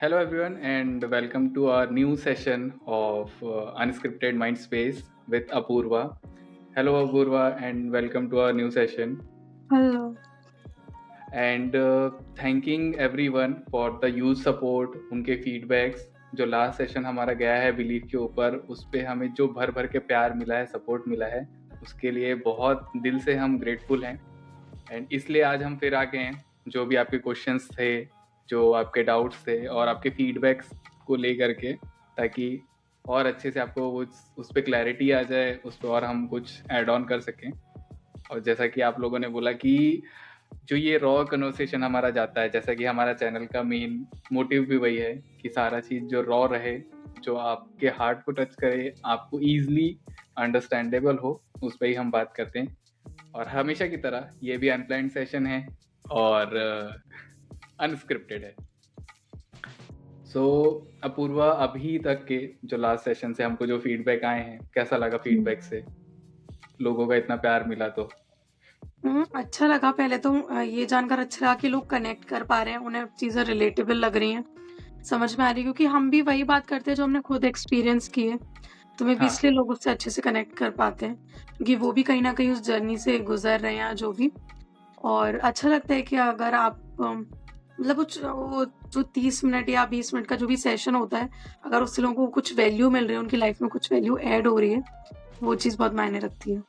Hello, everyone, and welcome to our new session of Unscripted Mind Space with Apurva. Hello, Apurva, and welcome to our new session. Hello. And thanking everyone for the huge support, उनके feedbacks. जो last session हमारा गया है belief के ऊपर, उस पे हमें जो भर भर के प्यार मिला है, सपोर्ट मिला है, उसके लिए बहुत दिल से हम ग्रेटफुल हैं. एंड इसलिए आज हम फिर आ गए हैं. जो भी आपके क्वेश्चंस थे, जो आपके डाउट्स थे और आपके फीडबैक्स को ले करके, ताकि और अच्छे से आपको उस पर क्लैरिटी आ जाए, उस पर और हम कुछ ऐड ऑन कर सकें. और जैसा कि आप लोगों ने बोला कि जो ये रॉ कन्वर्सेशन हमारा जाता है, जैसा कि हमारा चैनल का मेन मोटिव भी वही है कि सारा चीज़ जो रॉ रहे, जो आपके हार्ट को टच करे, आपको ईजिली अंडरस्टैंडेबल हो, उस पर ही हम बात करते हैं. और हमेशा की तरह ये भी अनप्लान्ड सेशन है और अनस्क्रिप्टेड है. सो अपूर्वा, अभी तक के जो लास्ट सेशन से हमको जो फीडबैक आए हैं, कैसा लगा फीडबैक से? लोगों का इतना प्यार मिला तो अच्छा लगा. पहले तो ये जानकर अच्छा लगा कि लोग कनेक्ट कर पा रहे हैं, उन्हें चीज़ें रिलेटेबल लग रही हैं, समझ में आ रही है, क्योंकि हम भी वही बात करते हैं जो हमने खुद एक्सपीरियंस की है. तो मैं भी हाँ, इसलिए लोग उससे अच्छे से कनेक्ट कर पाते हैं, क्योंकि वो भी कहीं ना कहीं उस जर्नी से गुजर रहे हैं या जो भी. और अच्छा लगता है कि अगर आप मतलब वो जो 30 मिनट या 20 मिनट का जो भी सेशन होता है, अगर उससे लोगों को कुछ वैल्यू मिल रही है, उनकी लाइफ में कुछ वैल्यू ऐड हो रही है, वो चीज़ बहुत मायने रखती है.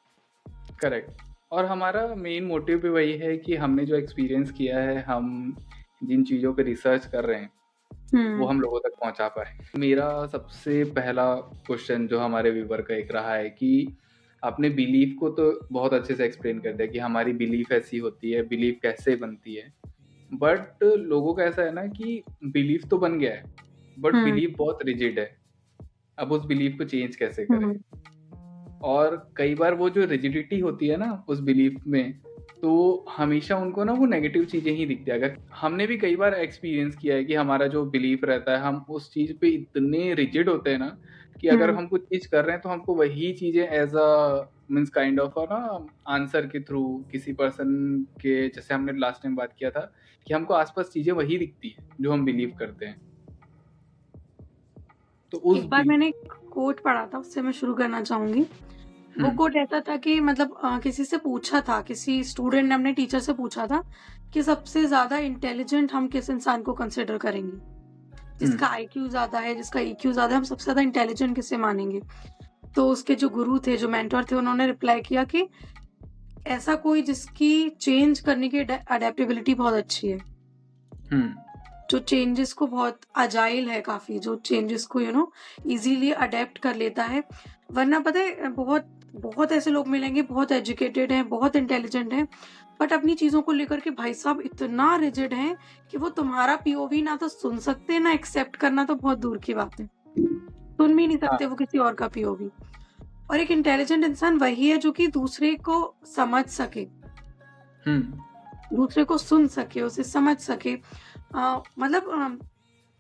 करेक्ट. और हमारा मेन मोटिव भी वही है कि हमने जो एक्सपीरियंस किया है, हम जिन चीज़ों पे रिसर्च कर रहे हैं, वो हम लोगों तक पहुंचा पाए. मेरा सबसे पहला क्वेश्चन जो हमारे व्यूवर का एक रहा है कि आपने बिलीफ को तो बहुत अच्छे से एक्सप्लेन कर दिया कि हमारी बिलीफ ऐसी होती है, बिलीफ कैसे बनती है. बट लोगों का ऐसा है ना कि बिलीफ तो बन गया है, बट हम्म. बिलीफ बहुत रिजिड है. अब उस बिलीफ को चेंज कैसे करें? हम्म. और कई बार वो जो रिजिडिटी होती है ना उस बिलीफ में, तो हमेशा उनको ना वो नेगेटिव चीज़ें ही दिखती है. अगर हमने भी कई बार एक्सपीरियंस किया है कि हमारा जो बिलीफ रहता है, हम उस चीज़ पे इतने रिजिड होते हैं ना कि अगर हम कुछ चीज़ कर रहे हैं तो हमको वही चीज़ें as a means kind of ना आंसर के थ्रू किसी पर्सन के, जैसे हमने लास्ट टाइम बात किया था कि हमको आसपास चीज़ें वही दिखती है जो हम बिलीव करते हैं. तो उस एक बार मैंने एक कोट पढ़ा था, उससे मैं शुरू करना चाहूंगी. वो कोट ऐसा था कि मतलब किसी से पूछा था, किसी स्टूडेंट ने अपने टीचर से पूछा था कि सबसे ज्यादा इंटेलिजेंट हम किस इंसान को कंसिडर करेंगे, जिसका आईक्यू ज्यादा है, जिसका ईक्यू ज्यादा है, हम सबसे ज्यादा इंटेलिजेंट किसे मानेंगे. तो उसके जो गुरु थे, जो मेंटर थे, उन्होंने रिप्लाई किया कि ऐसा कोई जिसकी चेंज करने की अडेप्टेबिलिटी बहुत अच्छी है, जो चेंजेस को बहुत अजाइल है, काफी जो चेंजेस को इजीली अडेप्ट कर लेता है. वरना पता है, बहुत बहुत ऐसे लोग मिलेंगे, बहुत एजुकेटेड हैं, बहुत इंटेलिजेंट हैं, बट अपनी चीजों को लेकर के भाई साहब इतना रिजिड हैं कि वो तुम्हारा पीओवी ना तो सुन सकते, ना एक्सेप्ट करना तो बहुत दूर की बात है, सुन भी नहीं सकते वो किसी और का पीओवी. और एक इंटेलिजेंट इंसान वही है जो कि दूसरे को समझ सके, दूसरे को सुन सके, उसे समझ सके. मतलब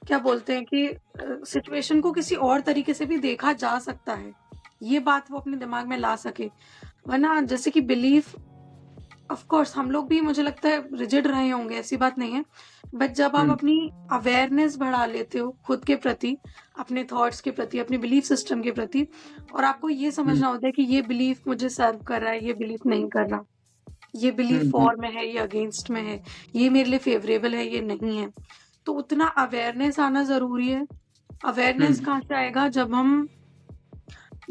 क्या बोलते हैं कि सिचुएशन को किसी और तरीके से भी देखा जा सकता है, ये बात वो अपने दिमाग में ला सके. वरना जैसे कि बिलीफ, ऑफ कोर्स हम लोग भी, मुझे लगता है, रिजिड रहे होंगे, ऐसी बात नहीं है. बट जब आप अपनी अवेयरनेस बढ़ा लेते हो खुद के प्रति, अपने थॉट्स के प्रति, अपने बिलीफ सिस्टम के प्रति, और आपको ये समझना होता है कि ये बिलीफ मुझे सर्व कर रहा है, ये बिलीफ नहीं कर रहा, ये बिलीफ फॉर में है, ये अगेंस्ट में है, ये मेरे लिए फेवरेबल है, ये नहीं है, तो उतना अवेयरनेस आना जरूरी है. अवेयरनेस कहाँ से आएगा? जब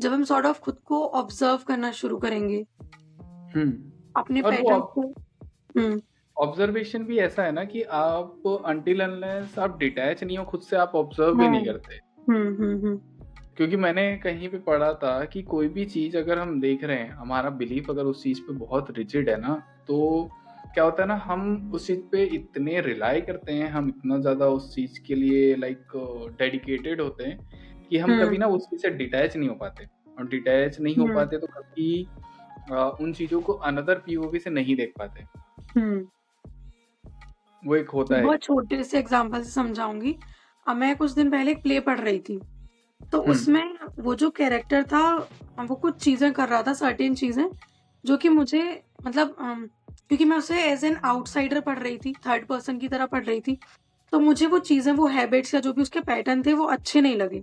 हम सॉर्ट ऑफ खुद को ऑब्जर्व करना शुरू करेंगे, अपने और पैटर्न को. ऑब्जर्वेशन भी ऐसा है ना कि आप अनटिल अनलेस आप डिटैच नहीं हो खुद से, आप ऑब्जर्व भी नहीं करते. क्योंकि मैंने कहीं पे पढ़ा था कि कोई भी चीज अगर हम देख रहे हैं, हमारा बिलीफ अगर उस चीज पे बहुत रिजिड है ना, तो क्या होता है ना, हम उस चीज पे इतने रिलाई करते हैं, हम इतना ज्यादा उस चीज के लिए लाइक डेडिकेटेड होते हैं कि हम कभी ना उस चीज से डिटैच नहीं हो पाते. और डिटैच नहीं हो पाते तो कभी उन चीजों को अनदर पीओवी से नहीं देख पाते. वो एक होता है. बहुत छोटे से एग्जांपल से समझाऊंगी. अब मैं कुछ दिन पहले एक प्ले पढ़ रही थी, तो उसमें वो जो कैरेक्टर था, वो कुछ चीजें कर रहा था, सर्टेन चीजें, जो कि मुझे मतलब क्योंकि मैं उसे एज एन आउटसाइडर पढ़ रही थी, थर्ड पर्सन की तरह पढ़ रही थी, तो मुझे वो चीज़ें, वो हैबिट्स या जो भी उसके पैटर्न थे वो अच्छे नहीं लगे,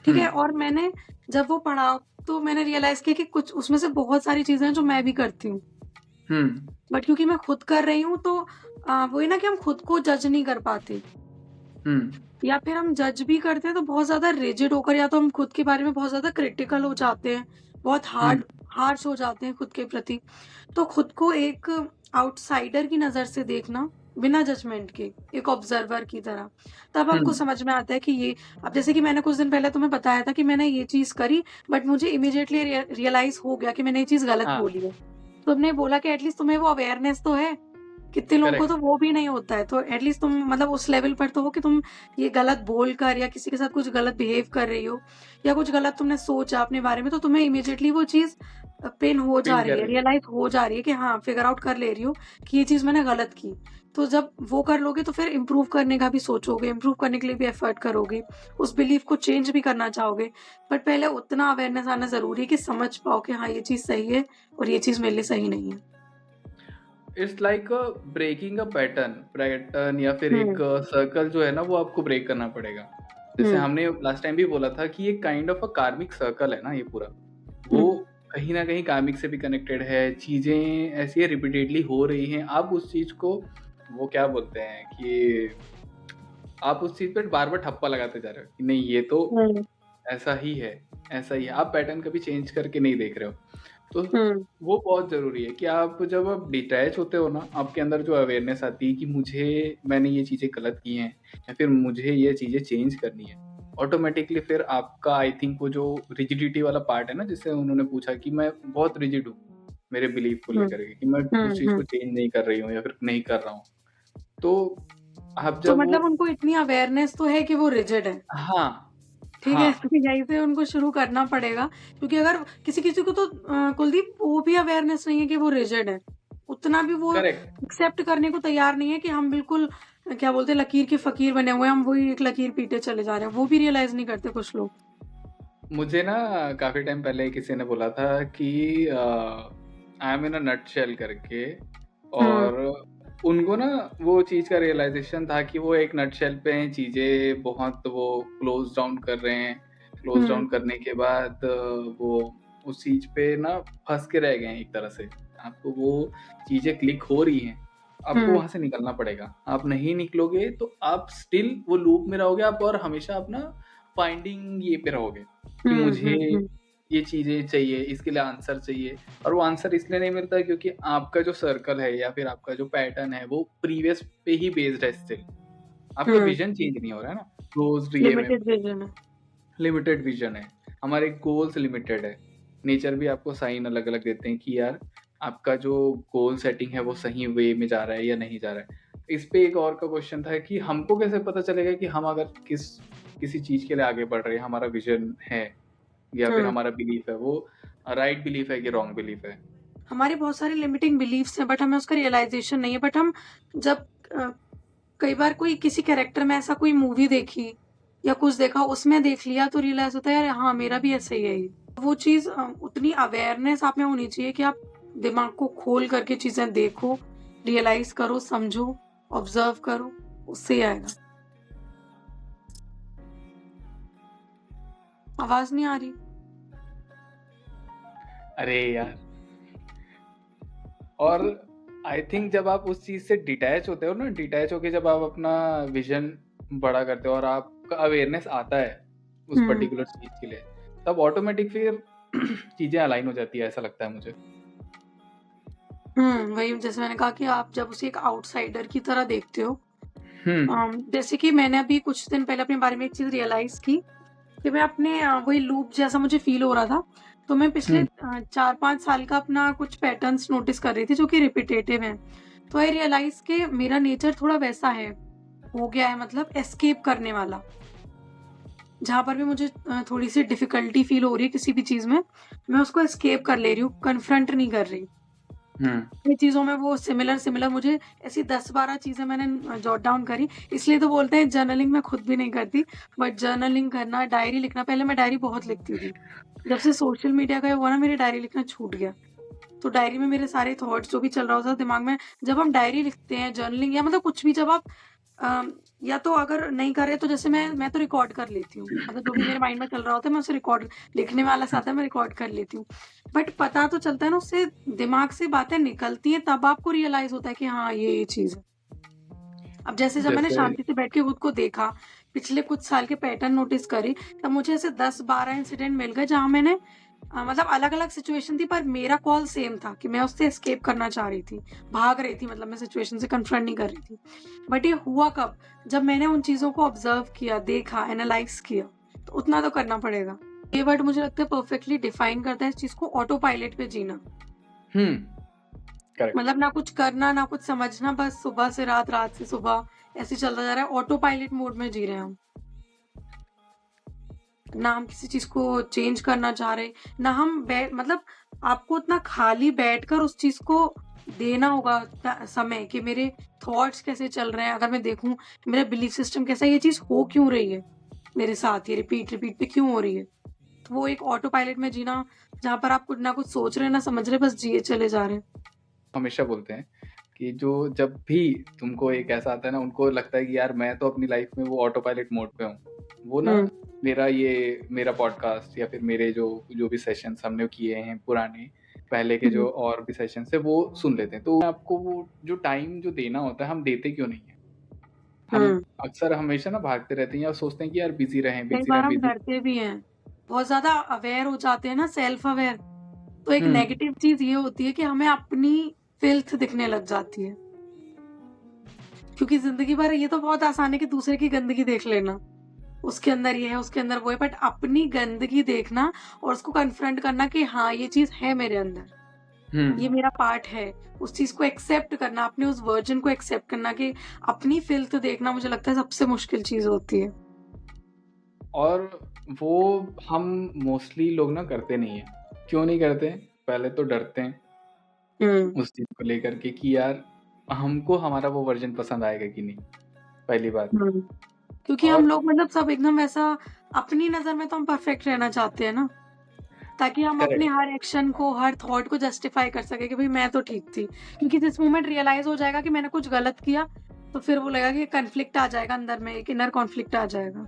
ठीक है? और मैंने जब वो पढ़ा तो मैंने रियलाइज़ किया कि कुछ उसमें से बहुत सारी चीज़ें हैं जो मैं भी करती हूँ। बट क्योंकि मैं खुद कर रही हूँ तो वही ना कि हम खुद को जज नहीं कर पाते, या फिर हम जज भी करते हैं तो बहुत ज़्यादा रिजिड होकर, या तो हम खुद के बारे में बहुत ज़्यादा क्रिटिकल हो जाते हैं, बहुत हार्श हो जाते हैं खुद के प्रति। तो खुद को एक आउटसाइडर की नज़र से देखना, बिना जजमेंट के, एक ऑब्जर्वर की तरह, तब हमको समझ में आता है कि ये, अब जैसे कि मैंने कुछ दिन पहले तुम्हें बताया था कि मैंने ये चीज़ करी, बट मुझे इमीडिएटली रियलाइज़ हो गया कि मैंने ये चीज़ गलत हाँ, बोली है। तुमने बोला कि एटलीस्ट तुम्हें वो अवेयरनेस तो है। कितने लोगों को करेक्ट। तो वो भी नहीं होता है, तो एटलीस्ट तुम मतलब उस लेवल पर तो हो कि तुम ये गलत बोलकर या किसी के साथ कुछ गलत बिहेव कर रही हो, या कुछ गलत तुमने सोचा अपने बारे में, तो तुम्हें इमीडिएटली वो चीज़ पिन हो जा पिन रही कर है, रही है। रियलाइज़ हो जा रही है कि हाँ, फिगर आउट कर ले रही हो कि ये चीज़ मैंने गलत की। तो जब वो कर लोगे तो फिर इम्प्रूव करने का भी सोचोगे, इम्प्रूव करने के लिए भी एफर्ट करोगे, उस बिलीफ को चेंज भी करना चाहोगे। बट पहले उतना अवेयरनेस आना ज़रूरी है कि समझ पाओ कि हाँ, ये चीज़ सही है और ये चीज़ मेरे लिए सही नहीं है। It's like breaking a pattern या फिर एक हुँ, सर्कल जो है ना वो आपको ब्रेक करना पड़ेगा। जैसे हुँ, हमने लास्ट टाइम भी बोला था कि ये काइंड ऑफ अ कार्मिक सर्कल है ना ये पूरा। वो हुँ, कहीं न कहीं कार्मिक से भी कनेक्टेड है, चीज़ें ऐसी रिपीटेडली हो रही हैं, आप उस चीज़ को वो क्या बोलते हैं कि आप उस चीज़ पे बार-बार ठप्पा लगाते जा रहे हो कि नहीं ये तो हुँ, ऐसा ही है, ऐसा ही है। आप पैटर्न कभी चेंज करके नहीं देख रहे हो। तो हुँ, वो बहुत ज़रूरी है कि आप जब आप डिटैच होते हो ना, आपके अंदर जो अवेयरनेस आती है कि मैंने ये चीज़ें गलत की हैं या फिर मुझे ये चीज़ें चेंज करनी है। ऑटोमैटिकली फिर आपका आई थिंक वो जो रिजिडिटी वाला पार्ट है ना, जिससे उन्होंने पूछा कि मैं बहुत रिजिड हूँ, मेरे बिलीफ को हुँ, लेकर के कि मैं हुँ, उस चीज़ हुँ। को चेंज नहीं कर रही हूँ या फिर नहीं कर रहा हूँ। तो आप तो जब वो मतलब उनको इतनी अवेयरनेस तो है कि वो रिजिड है, हाँ, ठीक है? हाँ, तो यहीं से उनको शुरू करना पड़ेगा, क्योंकि अगर किसी-किसी को तो कुलदीप वो भी अवेयरनेस नहीं है कि वो रिजिड है। उतना भी वो करेक्ट। एक्सेप्ट करने को तैयार नहीं है कि हम बिल्कुल क्या बोलते हैं, लकीर के फ़कीर बने हुए हैं, हम वही एक लकीर पीटे चले जा रहे हैं। वो भी रियलाइज़ नहीं करते कुछ लोग। मुझे ना काफ़ी टाइम पहले किसी ने बोला था कि I am in a nutshell करके हुँ, और उनको ना वो चीज़ का रियलाइज़ेशन था कि वो एक नटशेल पे हैं, चीज़ें बहुत वो क्लोज़ डाउन कर रहे हैं। क्लोज़ हुँ, डाउन करने के बाद वो उस चीज़ पे ना फँस के रह गए हैं एक तरह से। आपको वो चीज़ें क्लिक हो रही हैं, आपको हुँ, वहाँ से निकलना पड़ेगा। आप नहीं निकलोगे तो आप स्टिल वो लूप में रहोगे आप और हमेशा अपना फाइंडिंग ये पे रहोगे। कि हुँ, मुझे हुँ, हुँ, ये चीज़ें चाहिए, इसके लिए आंसर चाहिए और वो आंसर इसलिए नहीं मिलता क्योंकि आपका जो सर्कल है या फिर आपका जो पैटर्न है वो प्रीवियस पे ही बेस्ड है स्टिल। आपका हुँ। विज़न चेंज नहीं हो रहा है ना, क्लोज़्ड ये में लिमिटेड विज़न है। लिमिटेड विज़न है। हमारे गोल्स लिमिटेड है। नेचर भी आपको साइन अलग-अलग देते हैं कि यार आपका जो गोल सेटिंग है वो सही वे में जा रहा है या नहीं जा रहा है। इस पे एक और का क्वेश्चन था कि हमको कैसे पता चलेगा कि हम अगर किसी चीज़ के लिए आगे बढ़ रहे हैं, हमारा विज़न है या फिर हुँ। हमारा बिलीफ है वो राइट बिलीफ है कि रॉन्ग बिलीफ है? हमारे बहुत सारे लिमिटिंग बिलीफ्स हैं, बट हमें उसका रियलाइज़ेशन नहीं है। बट हम जब कई बार कोई किसी कैरेक्टर में ऐसा कोई मूवी देखी या कुछ देखा, उसमें देख लिया तो रियलाइज़ होता है यार हाँ, मेरा भी ऐसा ही है ये। वो चीज़ उतनी अवेयरनेस आप में होनी चाहिए कि आप दिमाग को खोल करके चीज़ें देखो, रियलाइज़ करो, समझो, ऑब्ज़र्व करो, उससे ही आएगा। आवाज़ नहीं आ रही? अरे यार! और आई थिंक जब आप उस चीज़ से डिटैच होते हो ना, डिटैच होके जब आप अपना विज़न बड़ा करते हो और आपका अवेयरनेस आता है उस हुँ। पर्टिकुलर चीज़ के लिए, तब ऑटोमैटिक फिर चीज़ें अलाइन हो जाती है, ऐसा लगता है मुझे। वही जैसे मैंने कहा कि आप जब उसे एक आउटसाइडर की तरह देखते हो, हुँ, जैसे कि मैंने अभी कुछ दिन पहले अपने बारे में एक चीज़ रियलाइज़ की कि मैं अपने वही लूप जैसा मुझे फ़ील हो रहा था, तो मैं पिछले हुँ, 4-5 साल का अपना कुछ पैटर्न्स नोटिस कर रही थी जो कि रिपिटेटिव हैं। तो आई रियलाइज़ कि मेरा नेचर थोड़ा वैसा है, हो गया है, मतलब एस्केप करने वाला। जहाँ पर भी मुझे थोड़ी-सी डिफ़िकल्टी फ़ील हो रही है किसी भी चीज़ में, मैं उसको एस्केप कर ले रही हूँ, कन्फ्रंट नहीं कर रही। हुँ, ये चीज़ों में वो सिमिलर मुझे ऐसी 10-12 चीज़ें मैंने जॉट डाउन करी। इसलिए तो बोलते हैं जर्नलिंग मैं खुद भी नहीं करती, बट जर्नलिंग करना, डायरी लिखना, पहले मैं डायरी बहुत लिखती थी। जब से सोशल मीडिया का ये हुआ ना, मेरी डायरी लिखना छूट गया। तो डायरी में मेरे सारे थॉट्स जो भी चल रहा होता है दिमाग में, जब हम डायरी लिखते हैं, जर्नलिंग या मतलब कुछ भी जब आप अ, या तो अगर नहीं करे तो जैसे मैं तो रिकॉर्ड कर लेती हूँ, मतलब जो भी मेरे माइंड में चल रहा होता है मैं उसे रिकॉर्ड, लिखने में आलस आता है मैं रिकॉर्ड कर लेती हूँ। बट पता तो चलता है ना, उससे दिमाग से बातें निकलती हैं, तब आपको रियलाइज़ होता है कि हाँ, ये चीज़ है। अब जैसे जब मैंने जैसे शांति से बैठ के खुद को देखा, पिछले कुछ साल के पैटर्न नोटिस करे, तब मुझे ऐसे 10-12 इंसिडेंट मिल गए जहाँ मैंने मतलब अलग-अलग सिचुएशन थी पर मेरा कॉल सेम था कि मैं उससे एस्केप करना चाह रही थी, भाग रही थी, मतलब मैं सिचुएशन से कन्फ्रंट नहीं कर रही थी। बट ये हुआ कब? जब मैंने उन चीज़ों को ऑब्ज़र्व किया, देखा, एनालाइज़ किया, तो उतना तो करना पड़ेगा। ये वर्ड मुझे लगता है परफेक्टली डिफाइन करता है इस चीज़ को, ऑटो पायलट पे जीना। करेक्ट। मतलब ना कुछ करना, ना कुछ समझना, बस सुबह से रात, रात से सुबह, ऐसे ही चलता जा रहा है, ऑटो पायलट मोड में जी रहे हैं हम। ना हम किसी चीज़ को चेंज करना चाह रहे, ना हम मतलब आपको उतना खाली बैठकर उस चीज़ को देना होगा समय कि मेरे थॉट्स कैसे चल रहे हैं, अगर मैं देखूँ मेरा बिलीफ सिस्टम कैसा है, ये चीज़ हो क्यों रही है मेरे साथ, ये रिपीट पे क्यों हो रही है। तो वो एक ऑटो पायलट में जीना, जहाँ पर आप कुछ ना कुछ सोच रहे हैं, ना समझ रहे, बस जिए चले जा रहे हैं। हमेशा बोलते हैं कि जो जब भी तुमको एक ऐसा आता है ना, उनको लगता है कि यार मैं तो अपनी लाइफ में वो ऑटो पायलट मोड पे हूँ, वो ना मेरा पॉडकास्ट या फिर मेरे जो भी सेशंस हमने किए हैं पुराने, पहले के जो और भी सेशंस है वो सुन लेते हैं। तो आपको वो जो टाइम जो देना होता है हम देते क्यों नहीं है? हम अक्सर हमेशा ना भागते रहते हैं या सोचते हैं कि यार बिजी रहें कई बिजी बार रहें हम बिजी। डरते भी हैं, बहुत ज़्यादा अवेयर हो जाते हैं ना, सेल्फ अवेयर। तो एक हम्म नेगेटिव चीज़ ये होती है कि हमें अपनी फ़िल्थ दिखने लग जाती है। क्योंकि ज़िंदगी भर ये तो बहुत आसान है कि दूसरे की गंदगी देख लेना, उसके अंदर ये है, उसके अंदर वो है, बट अपनी गंदगी देखना और उसको कन्फ्रंट करना कि हाँ, ये चीज़ है मेरे अंदर, ये हम्म मेरा पार्ट है, उस चीज़ को एक्सेप्ट करना, अपने उस वर्जन को एक्सेप्ट करना कि अपनी फ़िल्थ देखना, मुझे लगता है सबसे मुश्किल चीज़ होती है। और वो हम मोस्टली लोग ना करते नहीं है। क्यों नहीं करते? पहले तो डरते हैं हुँ। उस चीज को लेकर के कि यार हमको हमारा वो वर्जन पसंद आएगा कि नहीं, पहली बात। हुँ। क्योंकि हम और लोग मतलब सब एकदम ऐसा, अपनी नज़र में तो हम परफेक्ट रहना चाहते हैं ना, ताकि हम अपने करेक्ट। हर एक्शन को, हर थॉट को जस्टिफाई कर सकें कि भई मैं तो ठीक थी। क्योंकि जिस मोमेंट रियलाइज़ हो जाएगा कि मैंने कुछ गलत किया, तो फिर वो लगेगा कि कॉन्फ्लिक्ट आ जाएगा अंदर में, एक इनर कॉन्फ्लिक्ट आ जाएगा।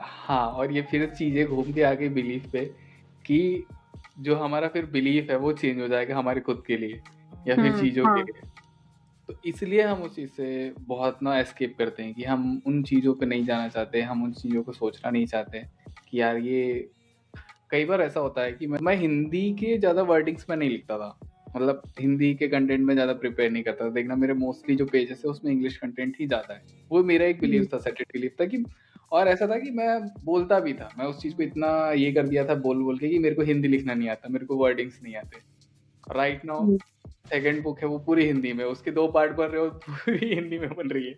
हाँ, और ये फिर चीजें घूम के आ गई बिलीफ पे कि जो हमारा फिर बिलीफ है वो चेंज हो जाएगा हमारे खुद के लिए या फिर चीजों के हाँ। लिए। तो इसलिए हम उस चीज से बहुत ना एस्केप करते हैं कि हम उन चीजों पे नहीं जाना चाहते, हम उन चीजों को सोचना नहीं चाहते कि यार ये। कई बार ऐसा होता है कि मैं हिंदी के ज़्यादा वर्डिंग्स में नहीं लिखता था, मतलब हिंदी के कंटेंट में ज़्यादा प्रिपेयर नहीं करता था। देखना मेरे मोस्टली जो पेजेस है उसमें इंग्लिश कंटेंट ही ज़्यादा है। वो मेरा एक हुँ। बिलीव था, सेटेड बिलीव था कि, और ऐसा था कि मैं बोलता भी था, मैं उस चीज़ को इतना ये कर दिया था बोल बोल के कि मेरे को हिंदी लिखना नहीं आता, मेरे को वर्डिंग्स नहीं आते। राइट नाउ हुँ। सेकंड बुक है वो पूरी हिंदी में, उसके 2 पार्ट बन रहे हो, पूरी हिंदी में बन रही है।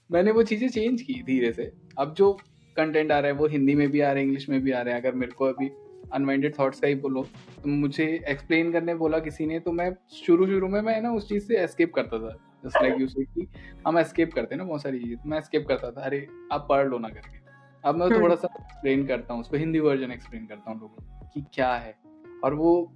मैंने वो चीज़ें चेंज की धीरे से। अब जो कंटेंट आ रहा है वो हिंदी में भी आ रहा है, इंग्लिश में भी आ रहा है। अगर मेरे को अभी अनवाइंडेड थॉट्स का ही बोलो, तो मुझे एक्सप्लेन करने बोला किसी ने, तो मैं शुरू में मैं ना उस चीज़ से एस्केप करता था। जस्ट लाइक यू से कि हम एस्केप करते हैं ना बहुत सारी चीज़ें, तो मैं एस्केप करता था, अरे आप पढ़ लो ना करके। अब मैं हुँ। थोड़ा-सा एक्सप्लेन करता हूँ उसको, हिंदी वर्ज़न एक्सप्लेन करता हूँ लोगों को कि क्या है। और वो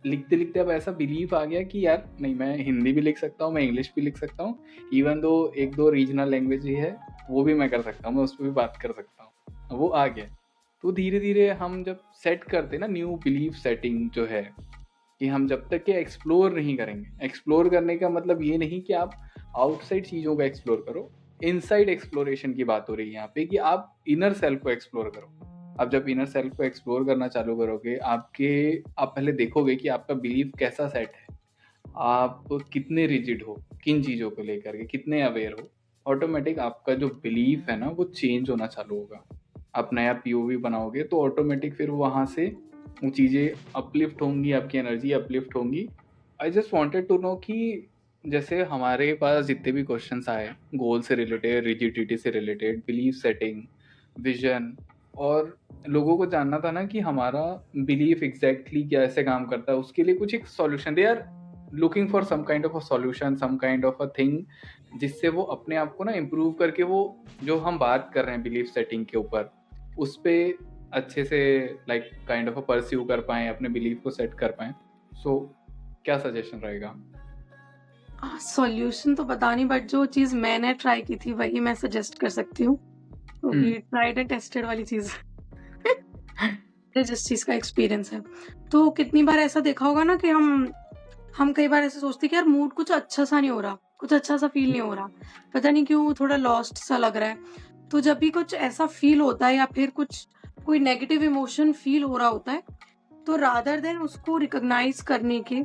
लिखते-लिखते अब ऐसा बिलीव आ गया कि यार नहीं, मैं हिंदी भी लिख सकता हूँ, मैं इंग्लिश भी लिख सकता हूँ। इवन दो 1-2 रीजनल लैंग्वेज ही है, वो भी मैं कर सकता हूँ, मैं उस पे भी बात कर सकता हूँ। वो आ गया। तो धीरे-धीरे हम जब सेट करते हैं ना न्यू बिलीफ सेटिंग जो है, कि हम जब तक कि एक्सप्लोर नहीं करेंगे, एक्सप्लोर करने का मतलब ये नहीं कि आप आउटसाइड चीज़ों को एक्सप्लोर करो, इनसाइड एक्सप्लोरेशन की बात हो रही है यहाँ पे कि आप इनर सेल्फ को एक्सप्लोर करो। आप जब इनर सेल्फ को एक्सप्लोर करना चालू करोगे, आप पहले देखोगे कि आपका बिलीफ कैसा सेट है, आप कितने रिजिड हो, किन चीज़ों को लेकर के कितने अवेयर हो। ऑटोमेटिक आपका जो बिलीफ है ना वो चेंज होना चालू होगा। आप नया पीओवी बनाओगे तो ऑटोमेटिक फिर वहाँ से वो चीज़ें अपलिफ्ट होंगी, आपकी एनर्जी अपलिफ्ट होंगी। I just wanted to know कि जैसे हमारे पास जितने भी क्वेश्चंस आए, गोल से रिलेटेड, रिजिडिटी से रिलेटेड, बिलीफ सेटिंग, विजन, और लोगों को जानना था ना कि हमारा बिलीफ एग्जैक्टली कैसे काम करता है, उसके लिए कुछ एक solution, they are looking for some kind of a solution, some kind of a thing, जिससे वो अपने आप को ना इम्प्रूव करके वो जो हम बात कर रहे हैं बिलीफ सेटिंग के ऊपर, उस पे अच्छे से like kind of a pursue कर पाएँ, अपने बिलीफ को सेट कर पाएँ। सो क्या सजेशन रहेगा? सॉल्यूशन तो पता नहीं, बट जो चीज़ मैंने ट्राई की थी वही मैं सजेस्ट कर सकती हूँ, क्योंकि ट्राइड एंड टेस्टेड वाली चीज़ मुझे जिस चीज़ का एक्सपीरियंस है। तो कितनी बार ऐसा देखा होगा ना कि हम कई बार ऐसे सोचते हैं कि यार मूड कुछ अच्छा सा नहीं हो रहा, कुछ अच्छा सा फील नहीं हो रहा, पता नहीं क्यों थोड़ा लॉस्ट सा लग रहा है। तो जब भी कुछ ऐसा फील होता है या फिर कोई नेगेटिव इमोशन फील हो रहा होता है, तो रादर देन उसको रिकॉग्नाइज करने के,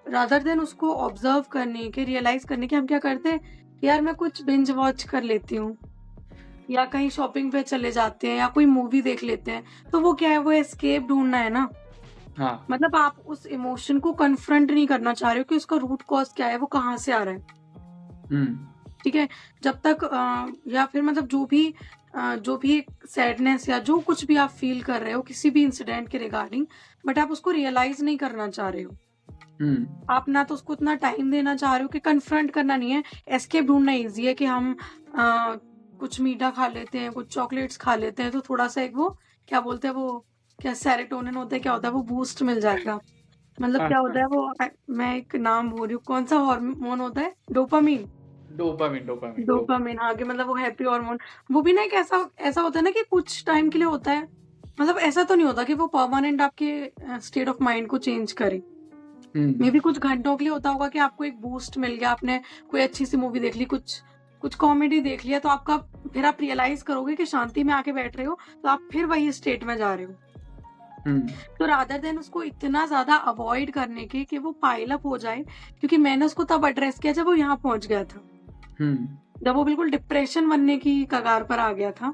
रादर देन उसको ऑब्जर्व करने के, रियलाइज करने के, हम क्या करते हैं, यार मैं कुछ बिंज वॉच कर लेती हूँ, या कहीं शॉपिंग पे चले जाते हैं, या कोई मूवी देख लेते हैं। तो वो क्या है, वो एस्केप ढूंढना है ना। हाँ मतलब आप उस इमोशन को कन्फ्रंट नहीं करना चाह रहे हो कि उसका रूट कॉज क्या है, वो कहाँ से आ रहा है। ठीक है। जब तक या फिर मतलब जो भी सैडनेस या जो कुछ भी आप फील कर रहे हो किसी भी इंसिडेंट के रिगार्डिंग, बट आप उसको रियलाइज नहीं करना चाह रहे हो, आप ना तो उसको उतना टाइम देना चाह रहे हो कि कन्फ्रंट करना नहीं है। एस्केप ढूंढना इजी है कि हम कुछ मीठा खा लेते हैं, कुछ चॉकलेट्स खा लेते हैं, तो थोड़ा सा एक वो क्या बोलते हैं, वो क्या सेरोटोनिन होता है, क्या होता है, वो बूस्ट मिल जाएगा। मतलब क्या होता है वो, मैं एक नाम बोल रही हूँ, कौन सा हार्मोन होता है, डोपामीन। डोपामिन डोपामिन डोपामिन, हाँ, कि मतलब वो हैप्पी हार्मोन। वो भी ना एक ऐसा ऐसा होता है ना कि कुछ टाइम के लिए होता है, मतलब ऐसा तो नहीं होता कि वो परमानेंट आपके स्टेट ऑफ माइंड को चेंज करे। मे भी कुछ घंटों के लिए होता होगा कि आपको एक बूस्ट मिल गया, आपने कोई अच्छी सी मूवी देख ली, कुछ कॉमेडी देख लिया, तो आपका फिर आप रियलाइज करोगे कि शांति में आके बैठ रहे हो, तो आप फिर वही स्टेट में जा रहे हो। तो रादर देन उसको इतना ज्यादा अवॉइड करने के कि वो पाइल अप हो जाए, क्योंकि मैंने उसको तब एड्रेस किया जब वो यहाँ पहुंच गया था, जब वो बिल्कुल डिप्रेशन बनने की कगार पर आ गया था,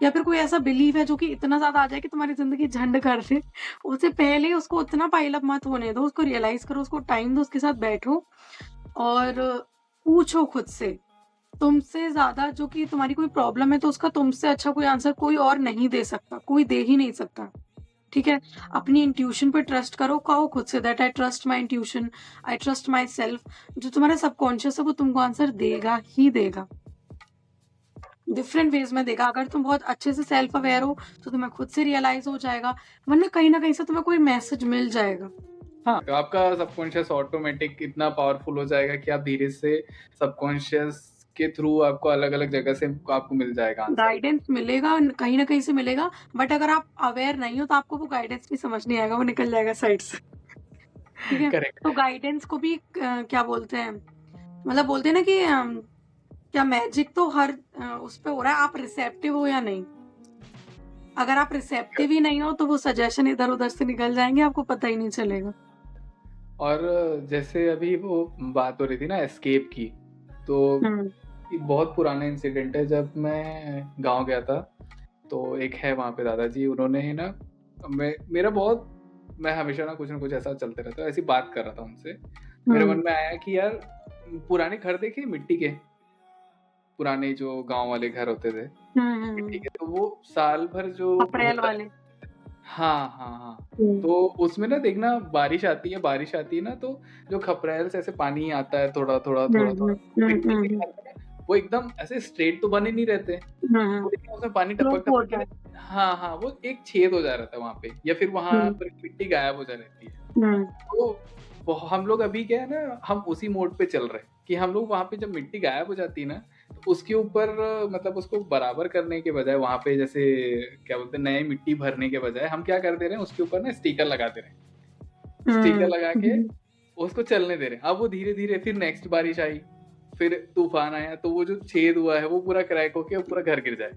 या फिर कोई ऐसा बिलीव है जो कि इतना ज्यादा आ जाए कि तुम्हारी जिंदगी झंड कर दे, उससे पहले ही उसको उतना पाइल अप मत होने दो, उसको रियलाइज करो, उसको टाइम दो, उसके साथ बैठो और पूछो खुद से। तुमसे ज्यादा जो कि तुम्हारी कोई प्रॉब्लम है, तो उसका तुमसे अच्छा कोई आंसर कोई और नहीं दे सकता, कोई दे ही नहीं सकता। ठीक है। अपनी इंट्यूशन पे ट्रस्ट करो, कहो खुद say that I trust my intuition, I trust my self. जो तुम्हारा सबकॉन्शियस है वो तुमको आंसर देगा ही देगा, डिफरेंट वेज में देगा। अगर तुम बहुत अच्छे से सेल्फ अवेयर हो तो तुम्हें खुद से रियलाइज हो जाएगा, वरना कहीं ना कहीं से तुम्हें कोई मैसेज मिल जाएगा। हाँ, तो आपका सबकॉन्शियस ऑटोमेटिक इतना पावरफुल हो जाएगा कि आप धीरे से सबकॉन्शियस के थ्रू आपको अलग अलग जगह से आपको मिल जाएगा आंसर। गाइडेंस मिलेगा, कहीं ना कहीं से मिलेगा, बट अगर आप अवेयर नहीं हो तो आपको वो गाइडेंस भी समझ नहीं आएगा, वो निकल जाएगा साइड से। ठीक है। करेक्ट। तो गाइडेंस को भी क्या बोलते हैं, मतलब बोलते हैं ना कि क्या मैजिक तो हर उस पे हो रहा है, आप रिसेप्टिव हो या नहीं। अगर आप रिसेप्टिव ही नहीं हो तो वो सजेशन इधर उधर से निकल जाएंगे, आपको पता ही नहीं चलेगा। और जैसे अभी वो बात हो रही थी ना एस्केप की, तो ये बहुत पुराना इंसिडेंट है। जब मैं गांव गया था तो एक है वहाँ पे दादाजी, उन्होंने ना मैं हमेशा ना कुछ ऐसा चलते रहता है, ऐसी बात कर रहा था उनसे, मेरे मन में आया कि यार पुराने घर देखे मिट्टी के, पुराने जो गांव वाले घर होते थे मिट्टी के, तो वो साल भर जो अप्रैल वाले, हाँ तो उसमें ना देखना बारिश आती है ना, तो जो खपरेल से ऐसे पानी आता है थोड़ा थोड़ा थोड़ा थोड़ा, मिट्टी के घर में वो एकदम ऐसे स्ट्रेट तो बने नहीं रहते, वो देखना उसमें पानी टपक टपक, हाँ वो एक छेद हो जा रहा था वहां पे, या फिर वहां पर मिट्टी गायब हो जा रहती है। तो हम लोग अभी क्या है ना, हम उसी मोड पे चल रहे हैं कि हम लोग वहां पे जब मिट्टी गायब हो जाती है ना, तो उसके ऊपर मतलब उसको बराबर करने के बजाय, वहां पे जैसे क्या बोलते हैं नए मिट्टी भरने के बजाय हम क्या कर दे रहे हैं, उसके ऊपर ना स्टिकर लगा दे रहे हैं, स्टिकर लगा के उसको चलने दे रहे हैं। अब वो धीरे धीरे फिर नेक्स्ट बारिश आई, फिर तूफान आया, तो वो जो छेद हुआ है वो पूरा क्रैक होके पूरा घर गिर जाए।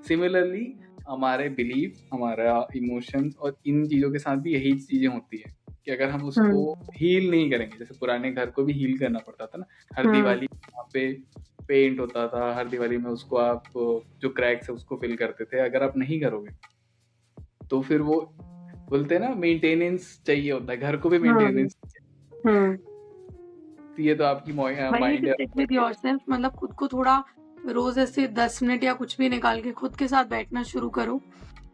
सिमिलरली हमारे बिलीफ, हमारा इमोशंस और इन चीजों के साथ भी यही चीजें होती है कि अगर हम उसको हील नहीं करेंगे, जैसे पुराने घर को भी हील करना पड़ता था ना, हर दिवाली वहाँ पे पेंट होता था, हर दिवाली में उसको आप जो क्रैक्स है उसको फिल करते थे, अगर आप नहीं करोगे तो फिर वो बोलते हैं ना मेंटेनेंस चाहिए होता है, घर को भी मेंटेनेंस चाहिए। तो ये तो आपकी माइंड, मतलब खुद को थोड़ा रोज ऐसे 10 मिनट या कुछ भी निकाल के खुद के साथ बैठना शुरू करो,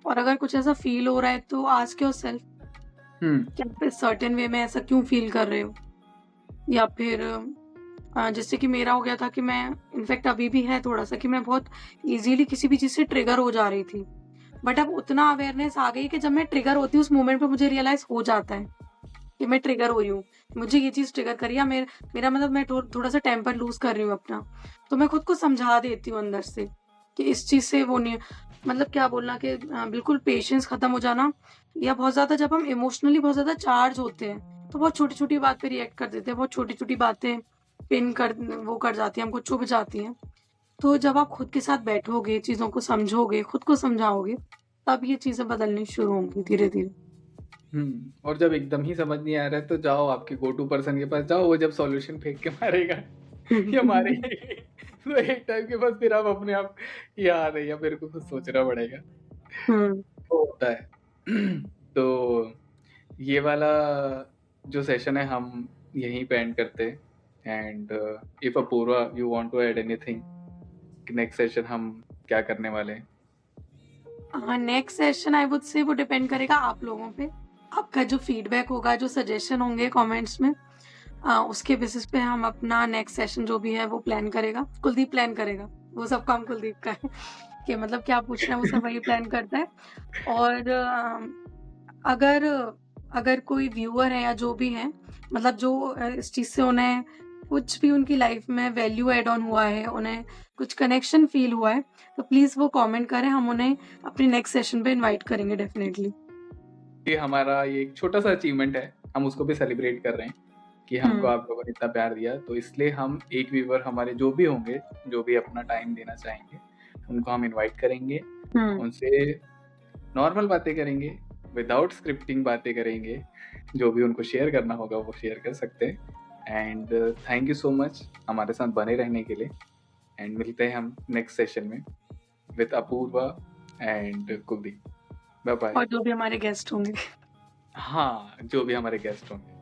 और अगर कुछ ऐसा फील हो रहा है तो आस्क योरसेल्फ क्या सर्टेन वे में ऐसा क्यों फील कर रहे हो, या फिर जैसे कि मेरा हो गया था कि मैं इनफैक्ट अभी भी है थोड़ा सा कि मैं बहुत इजीली किसी भी चीज से ट्रिगर हो जा रही थी, बट अब उतना अवेयरनेस आ गई कि जब मैं ट्रिगर होती हूँ उस मोमेंट पे मुझे रियलाइज हो जाता है कि मैं ट्रिगर हो रही हूँ, मुझे ये चीज़ ट्रिगर करी या मेरा मतलब मैं थोड़ा-सा टेम्पर लूज़ कर रही हूँ अपना, तो मैं खुद को समझा देती हूँ अंदर से कि इस चीज़ से वो नहीं मतलब क्या बोलना कि बिल्कुल पेशेंस खत्म हो जाना या बहुत ज़्यादा जब हम इमोशनली बहुत ज़्यादा चार्ज होते हैं, तो बहुत छोटी-छोटी बात पे रिएक्ट कर देते हैं, बहुत छोटी-छोटी बातें वो कर जाती हैं, हमको चुभ जाती हैं। तो जब आप खुद के साथ बैठोगे, चीज़ों को समझोगे, खुद को समझाओगे, तब ये चीज़ें बदलनी शुरू होंगी धीरे-धीरे। और जब एकदम ही समझ नहीं आ रहा है तो जाओ आपके गो टू पर्सन के पास जाओ, वो जब सॉल्यूशन फेंक के मारेगा या मारेगी तो एक टाइम के बाद फिर आप अपने आप यार नहीं, मेरे को कुछ सोचना पड़ेगा। हुँ। तो होता है तो ये वाला जो सेशन है हम यहीं पे एंड करते हैं। And if Apurva you want to add anything, next session हम क्या करने वाले हैं? हाँ, next session I would say वो डिपेंड करेगा आप लोगों पे। आपका जो फीडबैक होगा, जो सजेशन होंगे कमेंट्स में उसके बेसिस पे हम अपना नेक्स्ट सेशन जो भी है वो प्लान करेगा। कुलदीप प्लान करेगा, वो सब काम कुलदीप का है कि मतलब क्या पूछना है वो सब वही प्लान करता है। और अगर अगर कोई व्यूअर है या जो भी है मतलब जो इस चीज़ से उन्हें कुछ भी उनकी लाइफ में वैल्यू ऐड ऑन हुआ है, उन्हें कुछ कनेक्शन फ़ील हुआ है, तो प्लीज़ वो कमेंट करें, हम उन्हें अपने नेक्स्ट सेशन पे इनवाइट करेंगे डेफिनिटली। ये हमारा ये एक छोटा सा अचीवमेंट है, हम उसको भी सेलिब्रेट कर रहे हैं कि हमको हुँ। आप लोगों ने इतना प्यार दिया। तो इसलिए हम एक व्यूअर हमारे जो भी होंगे, जो भी अपना टाइम देना चाहेंगे, उनको हम इनवाइट करेंगे, हुँ। उनसे नॉर्मल बातें करेंगे, विदाउट स्क्रिप्टिंग बातें करेंगे, जो भी उनको शेयर करना होगा वो शेयर कर सकते हैं। And thank you so much हमारे साथ बने रहने के लिए। एंड मिलते हैं हम नेक्स्ट सेशन में with Apurva and Kuldeep. Bye bye. और जो भी हमारे गेस्ट होंगे। हाँ, जो भी हमारे गेस्ट होंगे।